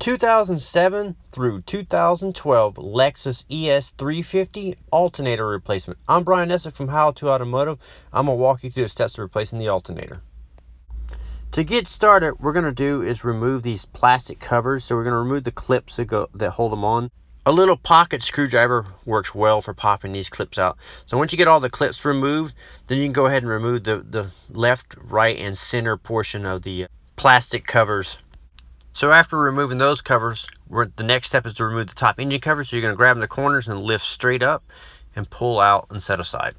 2007 through 2012 Lexus ES350 alternator replacement. I'm Brian Nessa from How to Automotive. I'm going to walk you through the steps of replacing the alternator. To get started, what we're going to do is remove these plastic covers. So we're going to remove the clips that hold them on. A little pocket screwdriver works well for popping these clips out. So once you get all the clips removed, then you can go ahead and remove the left, right, and center portion of the plastic covers. So after removing those covers, the next step is to remove the top engine cover. So you're going to grab the corners and lift straight up and pull out and set aside.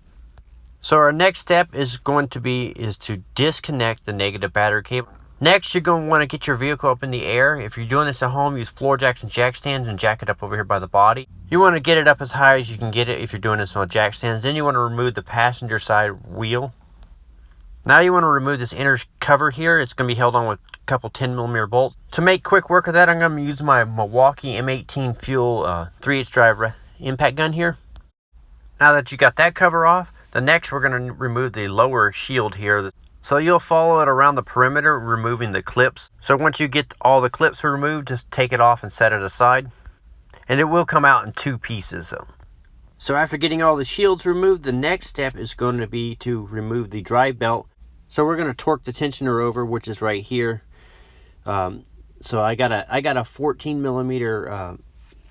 So our next step is going to be to disconnect the negative battery cable. Next, you're going to want to get your vehicle up in the air. If you're doing this at home, use floor jacks and jack stands and jack it up over here by the body. You want to get it up as high as you can get it if you're doing this on jack stands. Then you want to remove the passenger side wheel. Now you want to remove this inner cover here. It's going to be held on with a couple 10mm bolts. To make quick work of that, I'm going to use my Milwaukee M18 Fuel 3/8 drive impact gun here. Now that you got that cover off, next we're going to remove the lower shield here. So you'll follow it around the perimeter, removing the clips. So once you get all the clips removed, just take it off and set it aside. And it will come out in two pieces. So after getting all the shields removed, the next step is going to be to remove the drive belt. So we're going to torque the tensioner over, which is right here. So I got a 14mm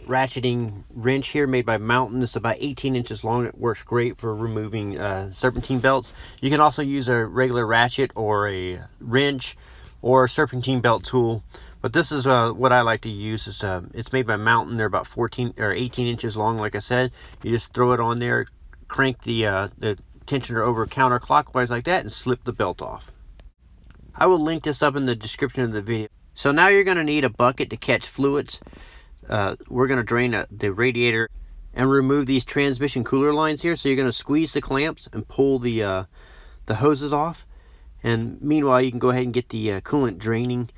ratcheting wrench here made by Mountain. It's about 18 inches long. It works great for removing serpentine belts. You can also use a regular ratchet or a wrench or a serpentine belt tool. But this is what I like to use. It's made by Mountain. They're about 14 or 18 inches long, like I said. You just throw it on there, crank the tensioner over counterclockwise like that, and slip the belt off. I will link this up in the description of the video. So now you're going to need a bucket to catch fluids. We're going to drain the radiator and remove these transmission cooler lines here. So you're going to squeeze the clamps and pull the hoses off. And meanwhile, you can go ahead and get the coolant draining.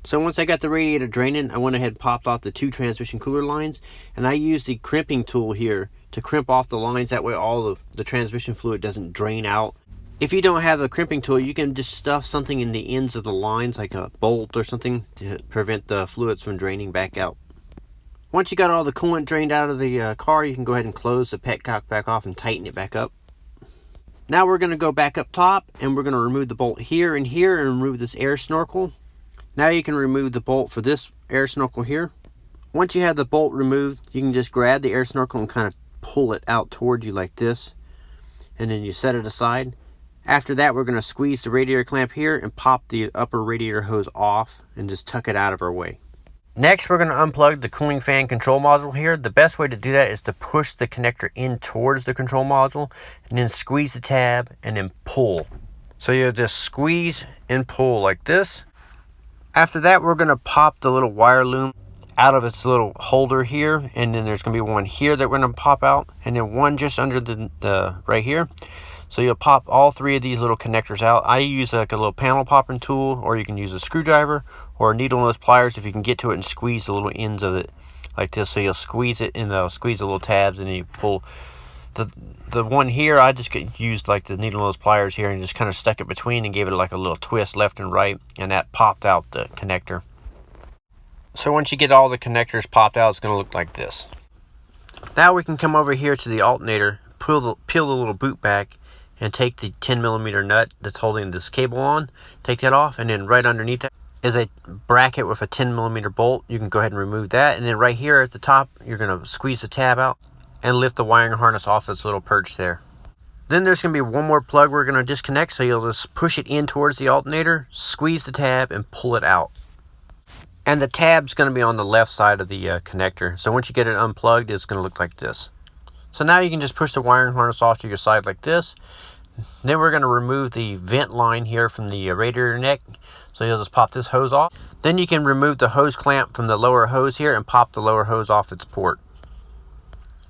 So once I got the radiator draining, I went ahead and popped off the two transmission cooler lines. And I used the crimping tool here to crimp off the lines. That way all of the transmission fluid doesn't drain out. If you don't have the crimping tool, you can just stuff something in the ends of the lines, like a bolt or something, to prevent the fluids from draining back out. Once you got all the coolant drained out of the car, you can go ahead and close the petcock back off and tighten it back up. Now we're going to go back up top, and we're going to remove the bolt here and here and remove this air snorkel. Now you can remove the bolt for this air snorkel here. Once you have the bolt removed, you can just grab the air snorkel and kind of pull it out toward you like this. And then you set it aside. After that, we're going to squeeze the radiator clamp here and pop the upper radiator hose off and just tuck it out of our way. Next, we're going to unplug the cooling fan control module here. The best way to do that is to push the connector in towards the control module and then squeeze the tab and then pull. So you'll just squeeze and pull like this. After that, we're going to pop the little wire loom out of its little holder here, and then there's going to be one here that we're going to pop out, and then one just under the right here. So you'll pop all three of these little connectors out. I use like a little panel popping tool, or you can use a screwdriver or a needle nose pliers if you can get to it and squeeze the little ends of it like this. So you'll squeeze it and they'll squeeze the little tabs, and then you pull. The one here, I just used like the needle nose pliers here and just kind of stuck it between and gave it like a little twist left and right, and that popped out the connector. So once you get all the connectors popped out, it's going to look like this. Now we can come over here to the alternator, peel the little boot back, and take the 10mm nut that's holding this cable on. Take that off, and then right underneath that is a bracket with a 10mm bolt. You can go ahead and remove that, and then right here at the top, you're going to squeeze the tab out and lift the wiring harness off its little perch there. Then there's going to be one more plug we're going to disconnect, so you'll just push it in towards the alternator, squeeze the tab, and pull it out. And the tab's going to be on the left side of the connector. So once you get it unplugged, it's going to look like this. So now you can just push the wiring harness off to your side like this. Then we're going to remove the vent line here from the radiator neck. So you'll just pop this hose off. Then you can remove the hose clamp from the lower hose here and pop the lower hose off its port.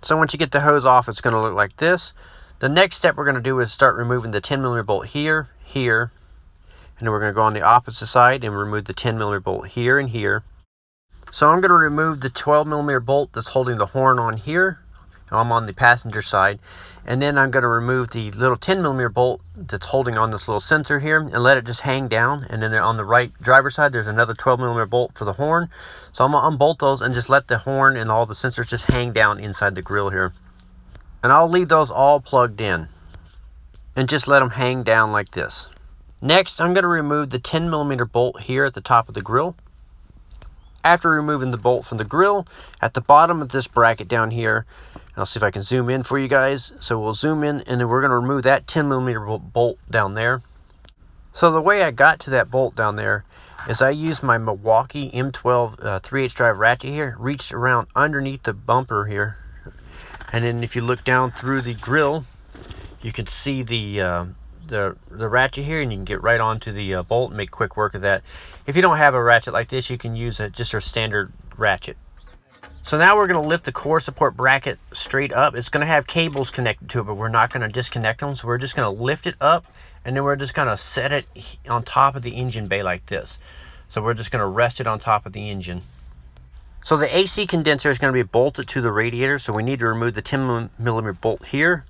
So once you get the hose off, it's going to look like this. The next step we're going to do is start removing the 10mm bolt here, here, and then we're going to go on the opposite side and remove the 10mm bolt here and here. So I'm going to remove the 12mm bolt that's holding the horn on here, I'm on the passenger side. And then I'm going to remove the little 10mm bolt that's holding on this little sensor here and let it just hang down. And then on the right driver's side, there's another 12mm bolt for the horn. So I'm going to unbolt those and just let the horn and all the sensors just hang down inside the grill here. And I'll leave those all plugged in and just let them hang down like this. Next, I'm going to remove the 10mm bolt here at the top of the grill. After removing the bolt from the grill, at the bottom of this bracket down here, I'll see if I can zoom in for you guys. So we'll zoom in and then we're going to remove that 10mm bolt down there. So the way I got to that bolt down there is I used my Milwaukee M12 3/8 drive ratchet here, reached around underneath the bumper here. And then if you look down through the grill, you can see the ratchet here, and you can get right onto the bolt and make quick work of that. If you don't have a ratchet like this, you can use just a standard ratchet. So now we're going to lift the core support bracket straight up. It's going to have cables connected to it, but we're not going to disconnect them. So we're just going to lift it up, and then we're just going to set it on top of the engine bay like this. So we're just going to rest it on top of the engine. So the AC condenser is going to be bolted to the radiator, so we need to remove the 10mm bolt here.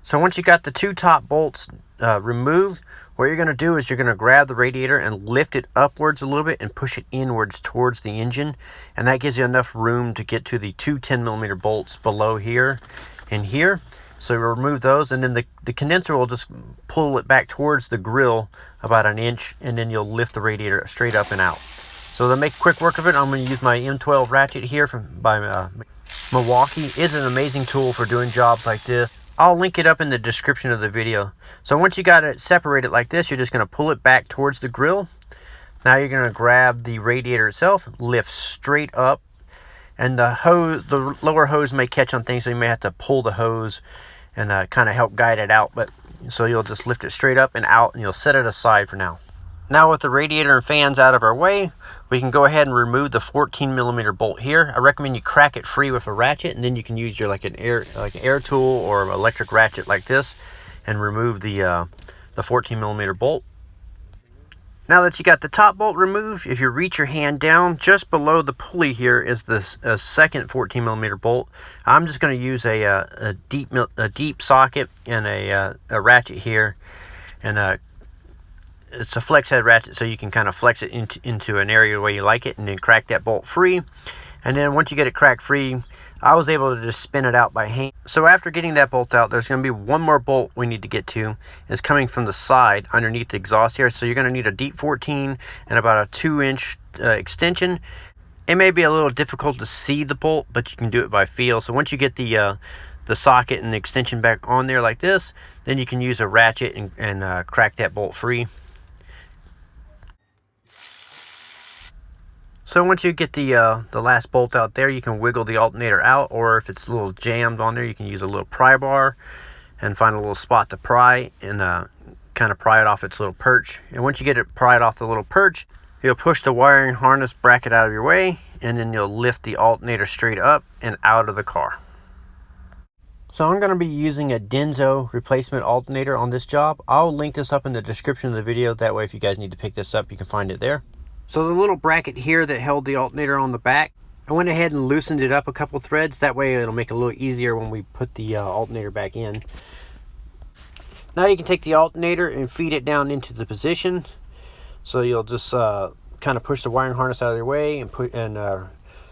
So once you got the two top bolts removed, what you're going to do is you're going to grab the radiator and lift it upwards a little bit and push it inwards towards the engine. And that gives you enough room to get to the two 10mm bolts below here and here. So we'll remove those, and then the condenser will just pull it back towards the grill about an inch, and then you'll lift the radiator straight up and out. So to make quick work of it, I'm going to use my M12 ratchet here by Milwaukee. It's an amazing tool for doing jobs like this. I'll link it up in the description of the video. So once you got it separated like this, you're just going to pull it back towards the grill. Now you're going to grab the radiator itself, lift straight up, and the lower hose may catch on things, so you may have to pull the hose and kind of help guide it out. But so you'll just lift it straight up and out, and you'll set it aside for now. Now with the radiator and fans out of our way, we can go ahead and remove the 14mm bolt here. I recommend you crack it free with a ratchet, and then you can use your like an air tool or an electric ratchet like this and remove the 14mm bolt. Now that you got the top bolt removed, if you reach your hand down, just below the pulley here is the second 14mm bolt. I'm just going to use a deep socket and a ratchet here, and it's a flex head ratchet, so you can kind of flex it into an area where you like it, and then crack that bolt free. And then once you get it cracked free, I was able to just spin it out by hand. So after getting that bolt out, there's going to be one more bolt we need to get to. It's coming from the side underneath the exhaust here. So you're going to need a deep 14 and about a 2-inch extension. It may be a little difficult to see the bolt, but you can do it by feel. So once you get the socket and the extension back on there like this, then you can use a ratchet and crack that bolt free. So once you get the last bolt out there, you can wiggle the alternator out, or if it's a little jammed on there, you can use a little pry bar and find a little spot to pry and kind of pry it off its little perch. And once you get it pried off the little perch, you'll push the wiring harness bracket out of your way, and then you'll lift the alternator straight up and out of the car. So I'm going to be using a Denso replacement alternator on this job. I'll link this up in the description of the video. That way if you guys need to pick this up, you can find it there. So the little bracket here that held the alternator on the back, I went ahead and loosened it up a couple threads. That way it'll make it a little easier when we put the alternator back in. Now you can take the alternator and feed it down into the position. So you'll just kind of push the wiring harness out of your way and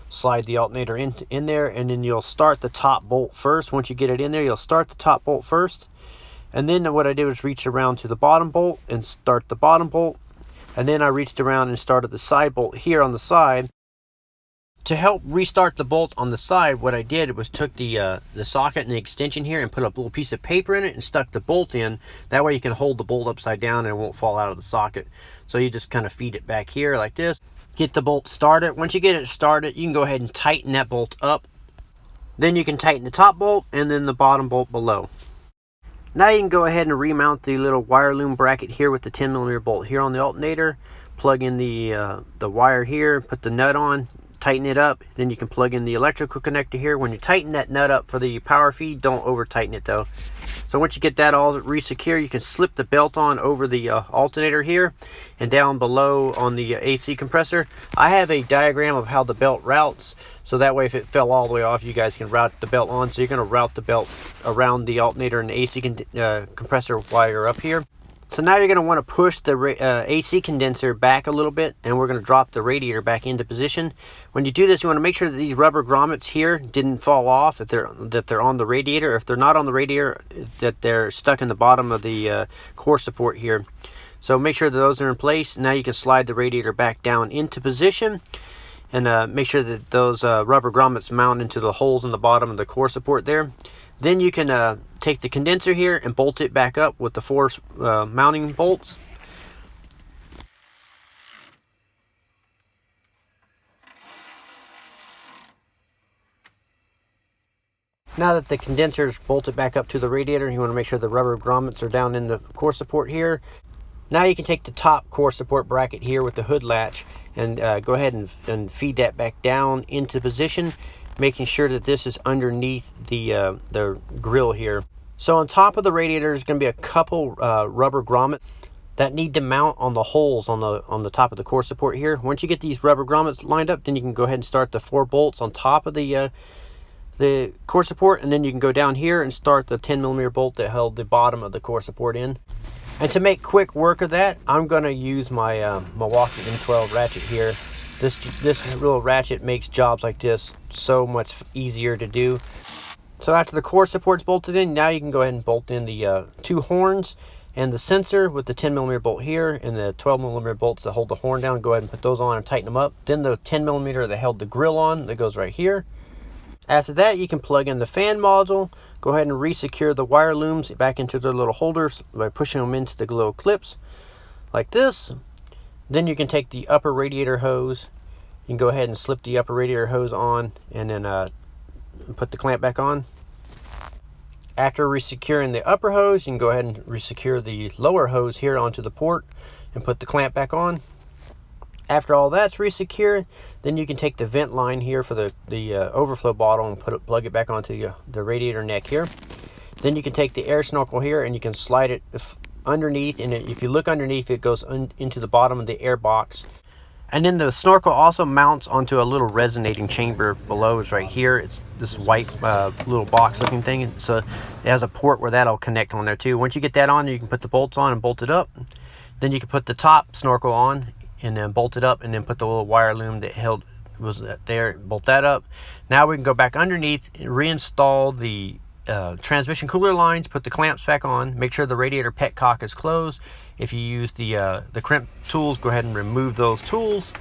slide the alternator in there, and then you'll start the top bolt first. Once you get it in there, you'll start the top bolt first. And then what I did was reach around to the bottom bolt and start the bottom bolt. And then I reached around and started the side bolt here on the side. To help restart the bolt on the side, what I did was took the socket and the extension here and put a little piece of paper in it and stuck the bolt in. That way you can hold the bolt upside down and it won't fall out of the socket. So you just kind of feed it back here like this. Get the bolt started. Once you get it started, you can go ahead and tighten that bolt up. Then you can tighten the top bolt and then the bottom bolt below. Now you can go ahead and remount the little wire loom bracket here with the 10mm bolt here on the alternator. Plug in the wire here, put the nut on, tighten it up. Then you can plug in the electrical connector here. When you tighten that nut up for the power feed, don't over tighten it though. So once you get that all re-secure, you can slip the belt on over the alternator here, and down below on the AC compressor. I have a diagram of how the belt routes, so that way if it fell all the way off, you guys can route the belt on. So you're going to route the belt around the alternator and the AC compressor while you're up here. So now you're going to want to push the AC condenser back a little bit, and we're going to drop the radiator back into position. When you do this, you want to make sure that these rubber grommets here didn't fall off, that they're on the radiator. If they're not on the radiator, that they're stuck in the bottom of the core support here. So make sure that those are in place. Now you can slide the radiator back down into position, and make sure that those rubber grommets mount into the holes in the bottom of the core support there. Then you can take the condenser here and bolt it back up with the 4 mounting bolts. Now that the condenser is bolted back up to the radiator, you want to make sure the rubber grommets are down in the core support here. Now you can take the top core support bracket here with the hood latch and go ahead and feed that back down into position, making sure that this is underneath the grill here. So on top of the radiator is going to be a couple rubber grommets that need to mount on the holes on the top of the core support here. Once you get these rubber grommets lined up, then you can go ahead and start the 4 bolts on top of the core support, and then you can go down here and start the 10mm bolt that held the bottom of the core support in. And to make quick work of that, I'm going to use my Milwaukee M12 ratchet here. This little ratchet makes jobs like this so much easier to do. So after the core support's bolted in, now you can go ahead and bolt in the 2 horns and the sensor with the 10mm bolt here and the 12mm bolts that hold the horn down. Go ahead and put those on and tighten them up. Then the 10mm that held the grill on, that goes right here. After that, you can plug in the fan module. Go ahead and re-secure the wire looms back into their little holders by pushing them into the little clips like this. Then you can take the upper radiator hose. You can go ahead and slip the upper radiator hose on and then put the clamp back on. After resecuring the upper hose, you can go ahead and resecure the lower hose here onto the port and put the clamp back on. After all that's resecured, then you can take the vent line here for the overflow bottle and plug it back onto the radiator neck here. Then you can take the air snorkel here and you can slide it underneath, and if you look underneath, it goes into the bottom of the air box. And then the snorkel also mounts onto a little resonating chamber below. Is right here. It's this white little box looking thing, so it has a port where that'll connect on there too. Once you get that on, you can put the bolts on and bolt it up. Then you can put the top snorkel on and then bolt it up, and then put the little wire loom that was there, bolt that up. Now we can go back underneath and reinstall the transmission cooler lines, put the clamps back on, make sure the radiator petcock is closed. If you use the crimp tools, go ahead and remove those tools.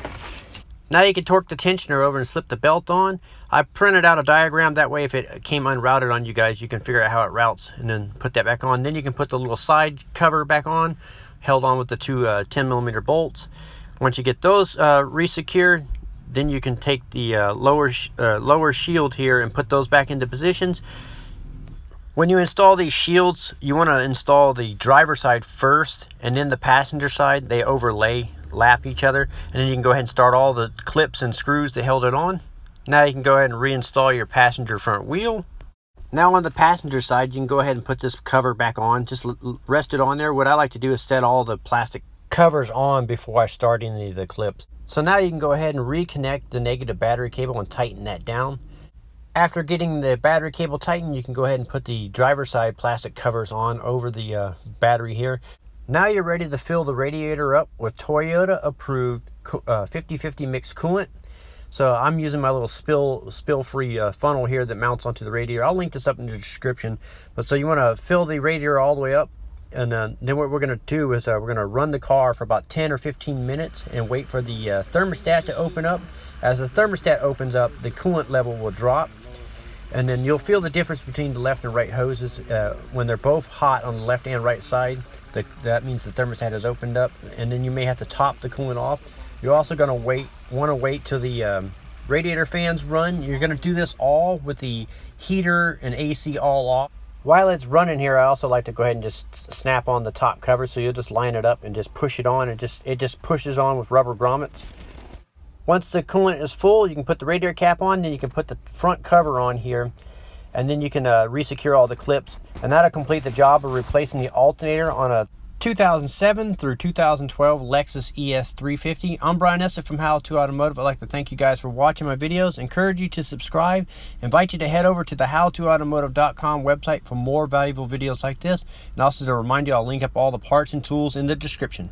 Now you can torque the tensioner over and slip the belt on. I printed out a diagram, that way if it came unrouted on you guys, you can figure out how it routes and then put that back on. Then you can put the little side cover back on, held on with the 2 10mm bolts. Once you get those resecured, then you can take the lower shield here and put those back into positions. When you install these shields, you want to install the driver side first and then the passenger side. They lap each other, and then you can go ahead and start all the clips and screws that held it on. Now you can go ahead and reinstall your passenger front wheel. Now on the passenger side, you can go ahead and put this cover back on. Just rest it on there. What I like to do is set all the plastic covers on before I start any of the clips. So now you can go ahead and reconnect the negative battery cable and tighten that down. After getting the battery cable tightened, you can go ahead and put the driver's side plastic covers on over the battery here. Now you're ready to fill the radiator up with Toyota approved 50/50 mixed coolant. So I'm using my little spill-free funnel here that mounts onto the radiator. I'll link this up in the description. But so you want to fill the radiator all the way up. And then what we're going to do is we're going to run the car for about 10 or 15 minutes and wait for the thermostat to open up. As the thermostat opens up, the coolant level will drop. And then you'll feel the difference between the left and right hoses. When they're both hot on the left and right side, that means the thermostat has opened up. And then you may have to top the coolant off. You're also going to want to wait till the radiator fans run. You're going to do this all with the heater and AC all off. While it's running here, I also like to go ahead and just snap on the top cover. So you'll just line it up and just push it on, and it just pushes on with rubber grommets. Once the coolant is full, you can put the radiator cap on, then you can put the front cover on here, and then you can re-secure all the clips, and that'll complete the job of replacing the alternator on a 2007 through 2012 Lexus ES350. I'm Brian Esser from How to Automotive. I'd like to thank you guys for watching my videos, encourage you to subscribe, invite you to head over to the howtoautomotive.com website for more valuable videos like this, and also to remind you I'll link up all the parts and tools in the description.